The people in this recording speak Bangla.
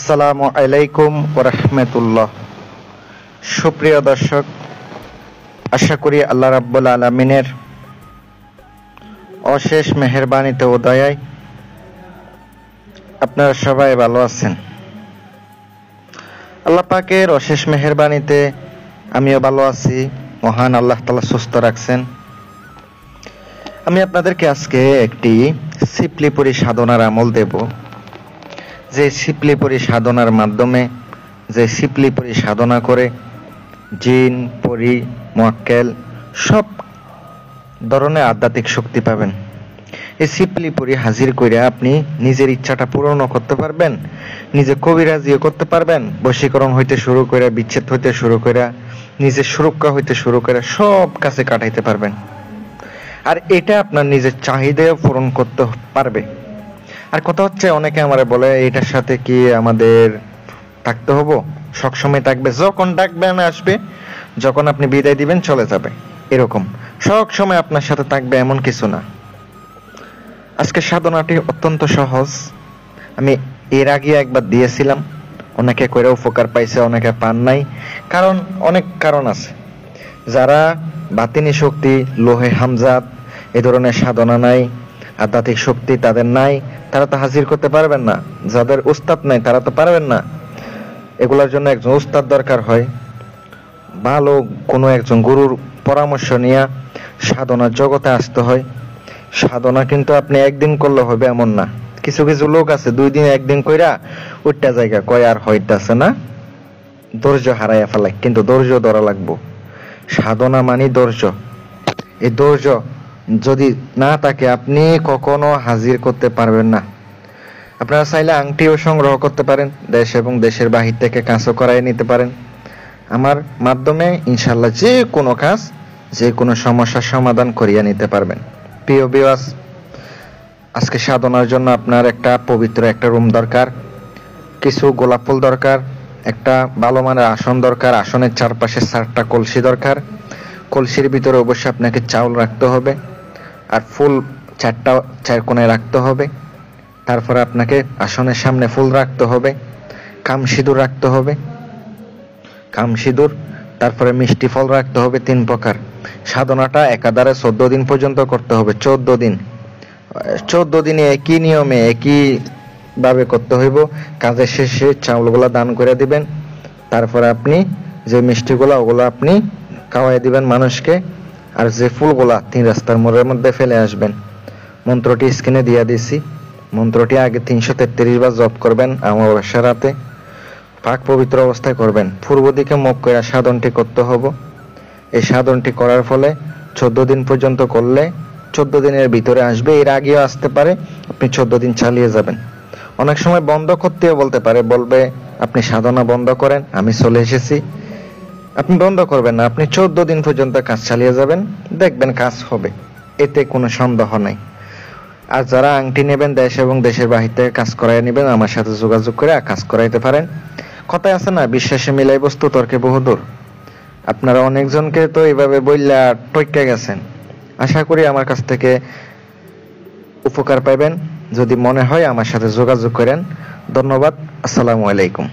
আসসালামু আলাইকুম ওয়া রাহমাতুল্লাহ। সুপ্রিয় দর্শক, আশা করি আল্লাহ রাব্বুল আলামিনের অশেষ মেহেরবানিতে ও দয়ায় আপনারা সবাই ভালো আছেন। আল্লাহ পাকের অশেষ মেহেরবানিতে আমিও ভালো আছি। মহান আল্লাহ তাআলা সুস্থ রাখছেন। আমি আপনাদেরকে আজকে একটি সিপলিপুরি সাধনার আমল দেব। যে সিপলিপুরি সাধনার মাধ্যমে যে সিপলিপুরি সাধনা করে জিন, পরি, মুয়াক্কেল সব ধরনের আধ্যাত্মিক শক্তি পাবেন। এই সিপলিপুরি হাজির করে আপনি নিজের ইচ্ছাটা পূরণ করতে পারবেন, নিজে কবিরাজিও করতে পারবেন, বশীকরণ হইতে শুরু করে বিচ্ছেদ হইতে শুরু করে নিজের সুরক্ষা হইতে শুরু করে সব কাছে কাটাইতে পারবেন। আর এটা আপনার নিজের চাহিদাও পূরণ করতে পারবে। আর কথা হচ্ছে, অনেকে আমারে বলে এটার সাথে কি আমাদের থাকতে হবো? সবসময় থাকবে? যখন ডাকবেন আসবে, যখন আপনি বিদায় দিবেন চলে যাবে, এরকম। সব সময় আপনার সাথে থাকবে এমন কিছু না। আজকে সাধনাটি অত্যন্ত সহজ। আমি এর আগে একবার দিয়েছিলাম, অনেকে করে উপকার পাইছে, অনেকে পান নাই। কারণ অনেক কারণ আছে। যারা বাতিনি শক্তি, লোহে হামজাত এ ধরনের সাধনা নাই, আধ্যাত্মিক শক্তি তাদের নাই, তারা তো হাজির করতে পারবেন না। যাদের উস্তাদ নাই তারা তো পারবেন না। এগুলোর জন্য একজন উস্তাদ দরকার হয়। ভালো কোনো একজন গুরুর পরামর্শ নিয়ে সাধনার জগতে আসতে হয়। সাধনা কিন্তু আপনি একদিন করলে হবে এমন না। কিছু কিছু লোক আছে 2 দিন 1 দিন কইরা ওইটা জায়গা কয় আর হইতাছে না, ধৈর্য হারাইয়া ফেলায়। কিন্তু ধৈর্য ধরা লাগবো। সাধনা মানে ধৈর্য। এই ধৈর্য যদি না থাকে আপনি কখনো হাজির করতে পারবেন না। আপনারা চাইলে আংটিও সংগ্রহ করতে পারেন, দেশ এবং দেশের বাহির থেকে কাজও করাই নিতে পারেন। আমার মাধ্যমে ইনশাল্লাহ যে কোনো কাজ, যে কোনো সমস্যার সমাধান করিয়া নিতে পারবেন। প্রিয় ভিউয়ার্স, আজকে সাধনার জন্য আপনার একটা পবিত্র একটা রুম দরকার, কিছু গোলাপ ফুল দরকার, একটা ভালো মানের আসন দরকার, আসনের চারপাশে 4টা কলসি দরকার। কলসির ভিতরে অবশ্যই আপনাকে চাউল রাখতে হবে, আর ফুল 4টা 4 কোণায় রাখতে হবে। তারপরে আপনাকে আসনের সামনে ফুল রাখতে হবে, কামসিঁদুর রাখতে হবে, কামসিঁদুর, তারপরে মিষ্টি ফল রাখতে হবে 3 প্রকার। সাধনাটা একাধারে 14 দিন পর্যন্ত করতে হবে। 14 দিন, 14 দিনে একই নিয়মে একই ভাবে করতে হইব। কাজের শেষে চাউলগুলা দান করে দিবেন। তারপরে আপনি যে মিষ্টিগুলা ওগুলো আপনি খাওয়াই দিবেন মানুষকে। আর যে ফুলগুলা 3 রাস্তার মোড়ের মধ্যে ফেলে আসবেন। মন্ত্রটি স্ক্রিনে দিয়ে দিছি। মন্ত্রটি আগে 333 বার জপ করবেন অমাবস্যার রাতে, পাক পবিত্র অবস্থায় করবেন। পূর্ব দিকে মুখ করে সাধনটি করতে হবে। এই সাধনটি করার ফলে 14 দিন পর্যন্ত করলে 14 দিনের ভিতরে আসবে, এর আগেও আসতে পারে। আপনি 14 দিন চালিয়ে যাবেন। অনেক সময় বন্ধ করতেও বলতে পারে, বলবে আপনি সাধনা বন্ধ করেন, আমি চলে এসেছি। আপনি বন্ধ করবেন না, আপনি 14 দিন পর্যন্ত কাজ চালিয়ে যাবেন, দেখবেন কাজ হবে, এতে কোনো সন্দেহ নাই। আর যারা আংটি নেবেন দেশ এবং দেশের বাহির থেকে কাজ করাই নেবেন, আমার সাথে যোগাযোগ করে কাজ করাইতে পারেন। কথায় আছে না, বিশ্বাসে মিলাই বস্তু তর্কে বহুদূর। আপনারা অনেকজনকে তো এইভাবে বললা টইকা গেছেন। আশা করি আমার কাছ থেকে উপকার পাবেন। যদি মনে হয় আমার সাথে যোগাযোগ করেন। ধন্যবাদ। আসসালামু আলাইকুম।